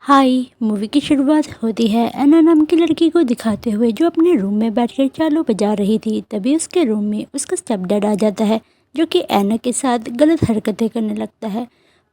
हाय। Movie की शुरुआत होती है एना नाम की लड़की को दिखाते हुए जो अपने रूम में बैठकर चालू बजा रही थी। तभी उसके रूम में उसका स्टेपडैड आ जाता है जो कि एना के साथ गलत हरकतें करने लगता है।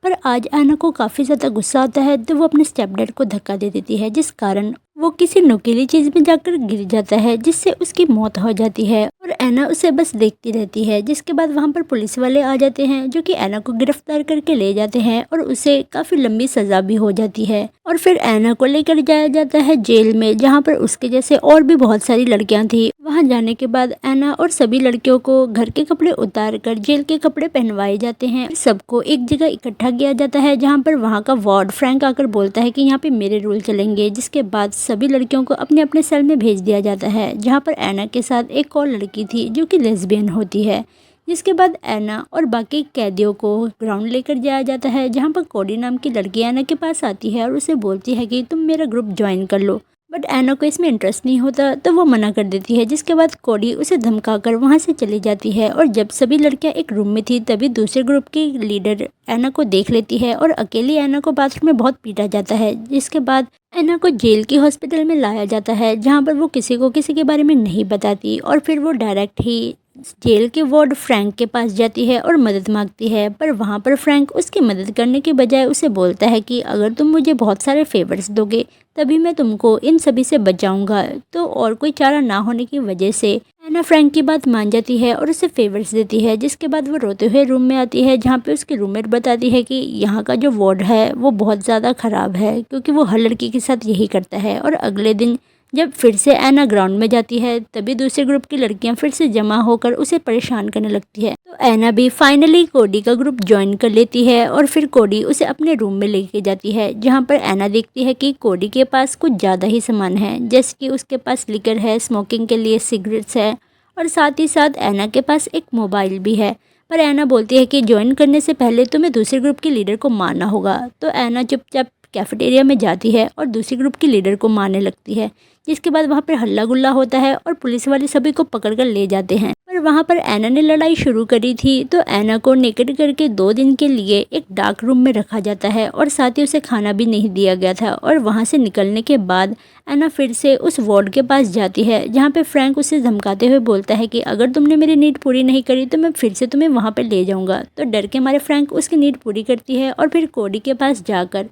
पर आज एना को काफ़ी ज़्यादा गुस्सा आता है तो वो अपने स्टेपडैड को धक्का दे देती है, जिस कारण वो किसी नुकीली चीज़ में जाकर गिर जाता है जिससे उसकी मौत हो जाती है। और एना उसे बस देखती रहती है। जिसके बाद वहाँ पर पुलिस वाले आ जाते हैं जो कि एना को गिरफ्तार करके ले जाते हैं और उसे काफ़ी लंबी सज़ा भी हो जाती है। और फिर एना को लेकर जाया जाता है जेल में, जहाँ पर उसके जैसे और भी बहुत सारी लड़कियां थी। वहां जाने के बाद एना और सभी लड़कियों को घर के कपड़े उतार कर जेल के कपड़े पहनवाए जाते हैं। सबको एक जगह इकट्ठा किया जाता है जहाँ पर वहाँ का वार्ड फ्रैंक आकर बोलता है कि यहाँ पे मेरे रूल चलेंगे। जिसके बाद सभी लड़कियों को अपने अपने सेल में भेज दिया जाता है, जहाँ पर एना के साथ एक और लड़की थी जो कि लेस्बियन होती है। जिसके बाद एना और बाकी कैदियों को ग्राउंड लेकर जाया जाता है, जहाँ पर कोडी नाम की लड़की एना के पास आती है और उसे बोलती है कि तुम मेरा ग्रुप ज्वाइन कर लो। बट एना को इसमें इंटरेस्ट नहीं होता तो वो मना कर देती है। जिसके बाद कोडी उसे धमकाकर वहाँ से चली जाती है। और जब सभी लड़कियाँ एक रूम में थी तभी दूसरे ग्रुप की लीडर एना को देख लेती है और अकेली एना को बाथरूम में बहुत पीटा जाता है। जिसके बाद एना को जेल की हॉस्पिटल में लाया जाता है, जहाँ पर वो किसी को किसी के बारे में नहीं बताती और फिर वो डायरेक्ट ही जेल के वार्ड फ्रैंक के पास जाती है और मदद मांगती है। पर वहाँ पर फ्रैंक उसकी मदद करने के बजाय उसे बोलता है कि अगर तुम मुझे बहुत सारे फेवर्स दोगे तभी मैं तुमको इन सभी से बचाऊंगा। तो और कोई चारा ना होने की वजह से एना फ्रैंक की बात मान जाती है और उसे फेवर्स देती है। जिसके बाद वो रोते हुए रूम में आती है, जहाँ पे उसकी रूममेट बताती है कि यहाँ का जो वार्ड है वो बहुत ज़्यादा ख़राब है, क्योंकि वो हर लड़की के साथ यही करता है। और अगले दिन जब फिर से एना ग्राउंड में जाती है तभी दूसरे ग्रुप की लड़कियां फिर से जमा होकर उसे परेशान करने लगती है। तो एना भी फाइनली कोडी का ग्रुप ज्वाइन कर लेती है और फिर कोडी उसे अपने रूम में लेके जाती है, जहां पर एना देखती है कि कोडी के पास कुछ ज़्यादा ही सामान है, जैसे कि उसके पास लिकर है, स्मोकिंग के लिए सिगरेट्स है और साथ ही साथ एना के पास एक मोबाइल भी है। पर एना बोलती है कि ज्वाइन करने से पहले तुम्हें दूसरे ग्रुप के लीडर को मारना होगा। तो एना चुपचाप कैफेटेरिया में जाती है और दूसरी ग्रुप के लीडर को मारने लगती है। जिसके बाद वहाँ पर हल्ला गुल्ला होता है और पुलिस वाले सभी को पकड़कर ले जाते हैं। पर वहाँ पर एना ने लड़ाई शुरू करी थी तो एना को नेकेड करके 2 दिन के लिए एक डार्क रूम में रखा जाता है और साथ ही उसे खाना भी नहीं दिया गया था। और वहाँ से निकलने के बाद एना फिर से उस वार्ड के पास जाती है, जहाँ पे फ्रैंक उसे धमकाते हुए बोलता है कि अगर तुमने मेरी नीड पूरी नहीं करी तो मैं फिर से तुम्हें वहाँ पर ले जाऊँगा। तो डर के मारे फ्रैंक उसकी नीड पूरी करती है और फिर कोडी के पास जाकर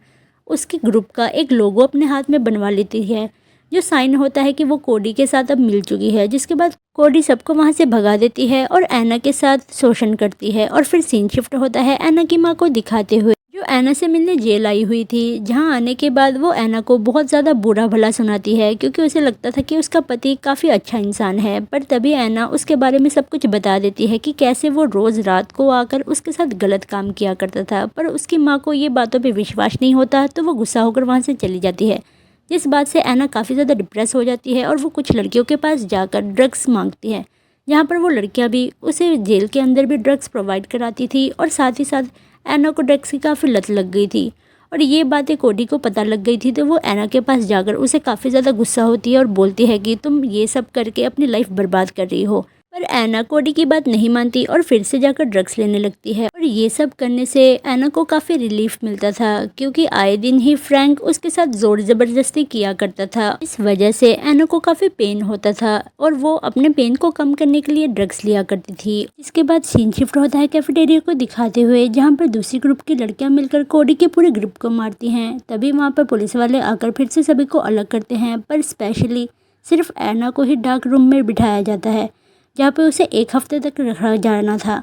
उसके ग्रुप का एक लोगो अपने हाथ में बनवा लेती है, जो साइन होता है कि वो कोडी के साथ अब मिल चुकी है। जिसके बाद कोडी सबको वहाँ से भगा देती है और एना के साथ शोषण करती है। और फिर सीन शिफ्ट होता है एना की माँ को दिखाते हुए, जो एना से मिलने जेल आई हुई थी। जहाँ आने के बाद वो एना को बहुत ज़्यादा बुरा भला सुनाती है, क्योंकि उसे लगता था कि उसका पति काफ़ी अच्छा इंसान है। पर तभी एना उसके बारे में सब कुछ बता देती है कि कैसे वो रोज़ रात को आकर उसके साथ गलत काम किया करता था। पर उसकी माँ को ये बातों पर विश्वास नहीं होता तो वो गुस्सा होकर वहाँ से चली जाती है। जिस बात से एना काफ़ी ज़्यादा डिप्रेस हो जाती है और वो कुछ लड़कियों के पास जाकर ड्रग्स मांगती है, जहाँ पर वो लड़कियाँ भी उसे जेल के अंदर भी ड्रग्स प्रोवाइड कराती थी। और साथ ही साथ एना को ड्रग्स की काफ़ी लत लग गई थी और ये बातें कोडी को पता लग गई थी। तो वो एना के पास जाकर उसे काफ़ी ज़्यादा गुस्सा होती है और बोलती है कि तुम ये सब करके अपनी लाइफ बर्बाद कर रही हो। पर एना कोडी की बात नहीं मानती और फिर से जाकर ड्रग्स लेने लगती है। और ये सब करने से एना को काफ़ी रिलीफ मिलता था, क्योंकि आए दिन ही फ्रैंक उसके साथ जोर ज़बरदस्ती किया करता था। इस वजह से एना को काफ़ी पेन होता था और वो अपने पेन को कम करने के लिए ड्रग्स लिया करती थी। इसके बाद सीन शिफ्ट होता है कैफेटेरिया को दिखाते हुए, जहाँ पर दूसरी ग्रुप की लड़कियाँ मिलकर कोडी के पूरे ग्रुप को मारती हैं। तभी वहाँ पर पुलिस वाले आकर फिर से सभी को अलग करते हैं, पर स्पेशली सिर्फ एना को ही डार्क रूम में बिठाया जाता है, जहाँ पे उसे 1 हफ्ते तक रखा जाना था।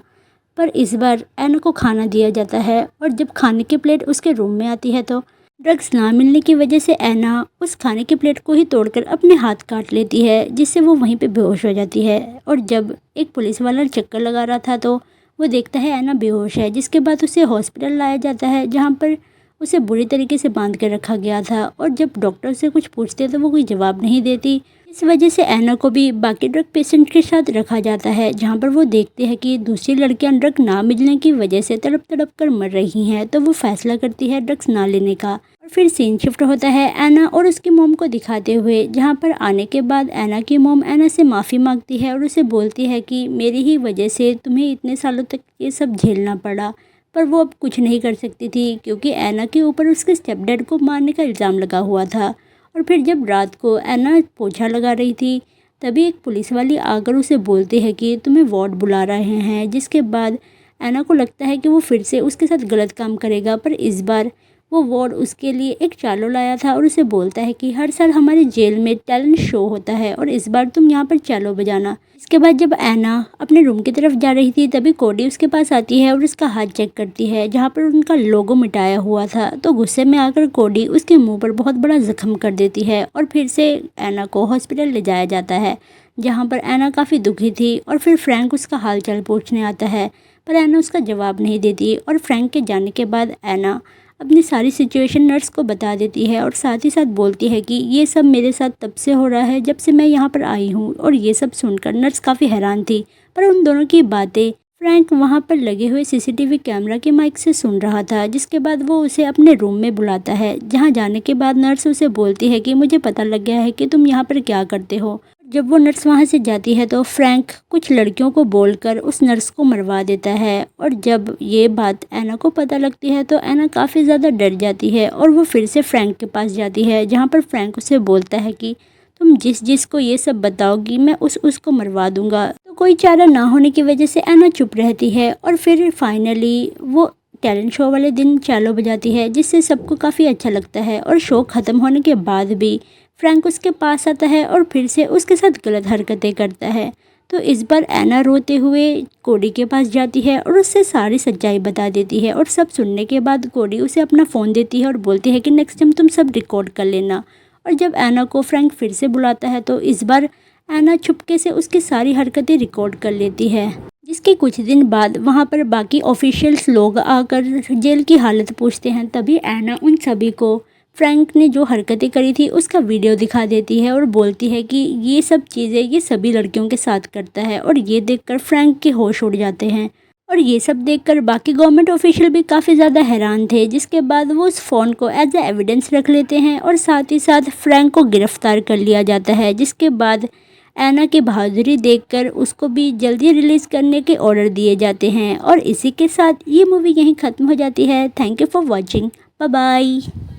पर इस बार एना को खाना दिया जाता है और जब खाने की प्लेट उसके रूम में आती है तो ड्रग्स ना मिलने की वजह से एना उस खाने की प्लेट को ही तोड़कर अपने हाथ काट लेती है, जिससे वो वहीं पे बेहोश हो जाती है। और जब एक पुलिस वाला चक्कर लगा रहा था तो वो देखता है एना बेहोश है। जिसके बाद उसे हॉस्पिटल लाया जाता है, जहाँ पर उसे बुरी तरीके से बांध कर रखा गया था। और जब डॉक्टर से कुछ पूछते तो वो कोई जवाब नहीं देती। इस वजह से एना को भी बाकी ड्रग पेशेंट के साथ रखा जाता है, जहाँ पर वो देखते हैं कि दूसरी लड़कियां ड्रग ना मिलने की वजह से तड़प तड़प कर मर रही हैं। तो वो फैसला करती है ड्रग्स ना लेने का। और फिर सीन शिफ्ट होता है एना और उसकी मोम को दिखाते हुए, जहाँ पर आने के बाद एना की मोम एना से माफ़ी मांगती है और उसे बोलती है कि मेरी ही वजह से तुम्हें इतने सालों तक ये सब झेलना पड़ा। पर वो अब कुछ नहीं कर सकती थी क्योंकि ऐना के ऊपर उसके स्टेपडैड को मारने का इल्ज़ाम लगा हुआ था। और फिर जब रात को ऐना पोछा लगा रही थी तभी एक पुलिस वाली आकर उसे बोलती है कि तुम्हें वार्ड बुला रहे हैं, जिसके बाद ऐना को लगता है कि वो फिर से उसके साथ गलत काम करेगा। पर इस बार वो वार्ड उसके लिए एक चालो लाया था और उसे बोलता है कि हर साल हमारे जेल में टैलेंट शो होता है और इस बार तुम यहाँ पर चालो बजाना। इसके बाद जब ऐना अपने रूम की तरफ जा रही थी तभी कोडी उसके पास आती है और उसका हाथ चेक करती है जहाँ पर उनका लोगो मिटाया हुआ था। तो गुस्से में आकर कोडी उसके मुंह पर बहुत बड़ा जख्म कर देती है और फिर से ऐना को हॉस्पिटल ले जाया जाता है, जहाँ पर ऐना काफ़ी दुखी थी। और फिर फ्रैंक उसका हालचाल पूछने आता है पर ऐना उसका जवाब नहीं देती। और फ्रैंक के जाने के बाद ऐना अपनी सारी सिचुएशन नर्स को बता देती है और साथ ही साथ बोलती है कि ये सब मेरे साथ तब से हो रहा है जब से मैं यहाँ पर आई हूँ। और ये सब सुनकर नर्स काफ़ी हैरान थी, पर उन दोनों की बातें फ्रैंक वहाँ पर लगे हुए सीसीटीवी कैमरा के माइक से सुन रहा था। जिसके बाद वो उसे अपने रूम में बुलाता है, जहाँ जाने के बाद नर्स उसे बोलती है कि मुझे पता लग गया है कि तुम यहाँ पर क्या करते हो। जब वो नर्स वहाँ से जाती है तो फ्रैंक कुछ लड़कियों को बोलकर उस नर्स को मरवा देता है। और जब ये बात ऐना को पता लगती है तो ऐना काफ़ी ज़्यादा डर जाती है और वो फिर से फ्रैंक के पास जाती है, जहाँ पर फ्रैंक उसे बोलता है कि तुम जिस को ये सब बताओगी मैं उसको मरवा दूंगा। तो कोई चारा ना होने की वजह से ऐना चुप रहती है और फिर फाइनली वो टैलेंट शो वाले दिन चालो बजाती है, जिससे सबको काफ़ी अच्छा लगता है। और शो ख़त्म होने के बाद भी फ्रैंक उसके पास आता है और फिर से उसके साथ गलत हरकतें करता है। तो इस बार ऐना रोते हुए कोडी के पास जाती है और उससे सारी सच्चाई बता देती है। और सब सुनने के बाद कोडी उसे अपना फ़ोन देती है और बोलती है कि नेक्स्ट टाइम तुम सब रिकॉर्ड कर लेना। और जब ऐना को फ्रैंक फिर से बुलाता है तो इस बार ऐना चुपके से उसकी सारी हरकतें रिकॉर्ड कर लेती है। जिसके कुछ दिन बाद वहाँ पर बाकी ऑफिशियल्स लोग आकर जेल की हालत पूछते हैं। तभी ऐना उन सभी को फ्रैंक ने जो हरकतें करी थी उसका वीडियो दिखा देती है और बोलती है कि ये सब चीज़ें ये सभी लड़कियों के साथ करता है। और ये देखकर फ्रैंक के होश उड़ जाते हैं और ये सब देखकर बाकी गवर्नमेंट ऑफिशियल भी काफ़ी ज़्यादा हैरान थे। जिसके बाद वो उस फ़ोन को एज ए एविडेंस रख लेते हैं और साथ ही साथ फ्रैंक को गिरफ्तार कर लिया जाता है। जिसके बाद ऐना की बहादुरी देखकर उसको भी जल्दी रिलीज़ करने के ऑर्डर दिए जाते हैं। और इसी के साथ ये मूवी यहीं ख़त्म हो जाती है। Thank you for watching, bye bye.